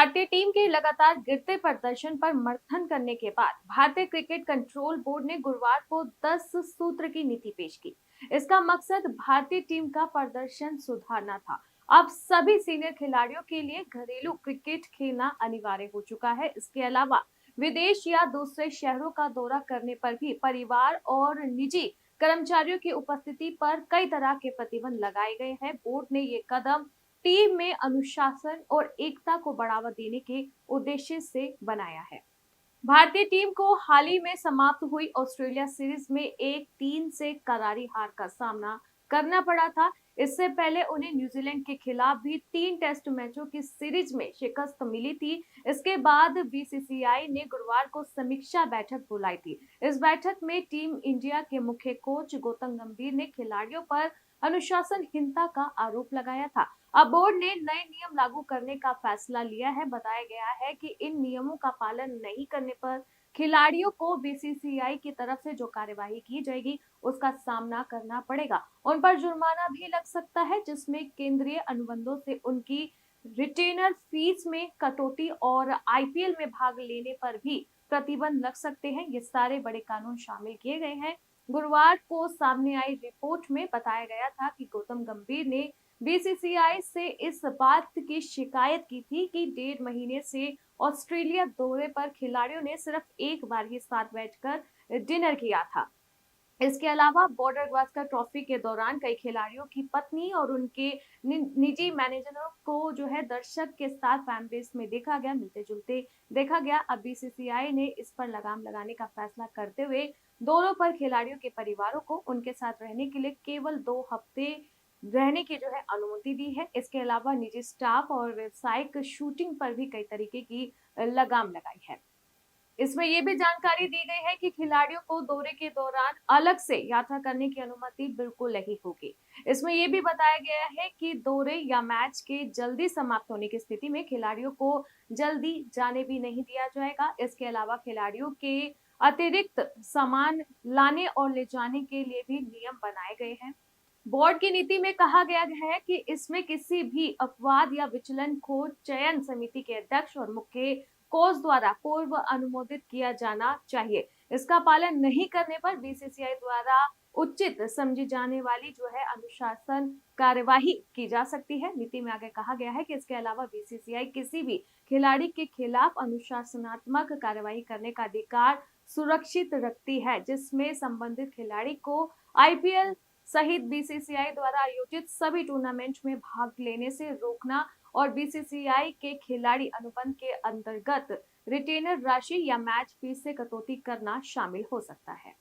भारतीय टीम के लगातार गिरते प्रदर्शन पर मंथन करने के बाद भारतीय क्रिकेट कंट्रोल बोर्ड ने गुरुवार को 10 सूत्र की नीति पेश की। इसका मकसद भारतीय टीम का प्रदर्शन सुधारना था। अब सभी सीनियर खिलाड़ियों के लिए घरेलू क्रिकेट खेलना अनिवार्य हो चुका है। इसके अलावा विदेश या दूसरे शहरों का दौरा करने पर भी परिवार और निजी कर्मचारियों की उपस्थिति पर कई तरह के प्रतिबंध लगाए गए हैं। बोर्ड ने ये कदम टीम में अनुशासन और एकता को बढ़ावा देने के उद्देश्य से बनाया है। भारतीय टीम को हाल ही में समाप्त हुई ऑस्ट्रेलिया सीरीज में 1-3 से करारी हार का सामना करना पड़ा था। इससे पहले उन्हें न्यूजीलैंड के खिलाफ भी 3 टेस्ट मैचों की सीरीज में शिकस्त मिली थी। इसके बाद बीसीसीआई ने गुरुवार को समीक्षा बैठक बुलाई थी। इस बैठक में टीम इंडिया के मुख्य कोच गौतम गंभीर ने खिलाड़ियों पर अनुशासनहीनता का आरोप लगाया था। अब बोर्ड ने नए नियम लागू करने का फैसला लिया है। बताया गया है कि इन नियमों का पालन नहीं करने पर खिलाड़ियों को बीसीसीआई की तरफ से जो कार्यवाही की जाएगी उसका सामना करना पड़ेगा। उन पर जुर्माना भी लग सकता है, जिसमें केंद्रीय अनुबंधों से उनकी रिटेनर फीस में कटौती और आईपीएल में भाग लेने पर भी प्रतिबंध लग सकते हैं। ये सारे बड़े कानून शामिल किए गए हैं। गुरुवार को सामने आई रिपोर्ट में बताया गया था कि गौतम गंभीर ने बीसीसीआई से इस बात की शिकायत की थी कि 1.5 महीने से ऑस्ट्रेलिया दौरे पर खिलाड़ियों ने सिर्फ एक बार ही साथ बैठकर डिनर किया था। इसके अलावा बॉर्डर गावस्कर ट्रॉफी के दौरान कई खिलाड़ियों की पत्नी और उनके निजी मैनेजरों को जो है दर्शक के साथ फैन बेस में देखा गया, मिलते जुलते देखा गया। अब बीसीसीआई ने इस पर लगाम लगाने का फैसला करते हुए दोनों पर खिलाड़ियों के परिवारों को उनके साथ रहने के लिए केवल 2 हफ्ते रहने की जो है अनुमति दी है। इसके अलावा निजी स्टाफ और व्यावसायिक शूटिंग पर भी कई तरीके की लगाम लगाई है। इसमें ये भी जानकारी दी गई है कि खिलाड़ियों को दौरे के दौरान अलग से यात्रा करने की अनुमति बिल्कुल नहीं होगी। इसमें ये भी बताया गया है कि दौरे या मैच के जल्दी समाप्त होने की स्थिति में खिलाड़ियों को जल्दी जाने भी नहीं दिया जाएगा। इसके अलावा खिलाड़ियों के अतिरिक्त सामान लाने और ले जाने के लिए भी नियम बनाए गए हैं। बोर्ड की नीति में कहा गया है कि इसमें किसी भी अपवाद या विचलन को चयन समिति के अध्यक्ष और मुख्य कोच द्वारा पूर्व अनुमोदित किया जाना चाहिए। इसका पालन नहीं करने पर बीसीसीआई द्वारा उचित समझी जाने वाली जो है अनुशासन कार्यवाही की जा सकती है। नीति में आगे कहा गया है कि इसके अलावा बीसीसीआई किसी भी खिलाड़ी के खिलाफ अनुशासनात्मक कार्यवाही करने का अधिकार सुरक्षित रखती है, जिसमें संबंधित खिलाड़ी को आईपीएल सहित बीसीसीआई द्वारा आयोजित सभी टूर्नामेंट में भाग लेने से रोकना और बीसीसीआई के खिलाड़ी अनुबंध के अंतर्गत रिटेनर राशि या मैच फीस से कटौती करना शामिल हो सकता है।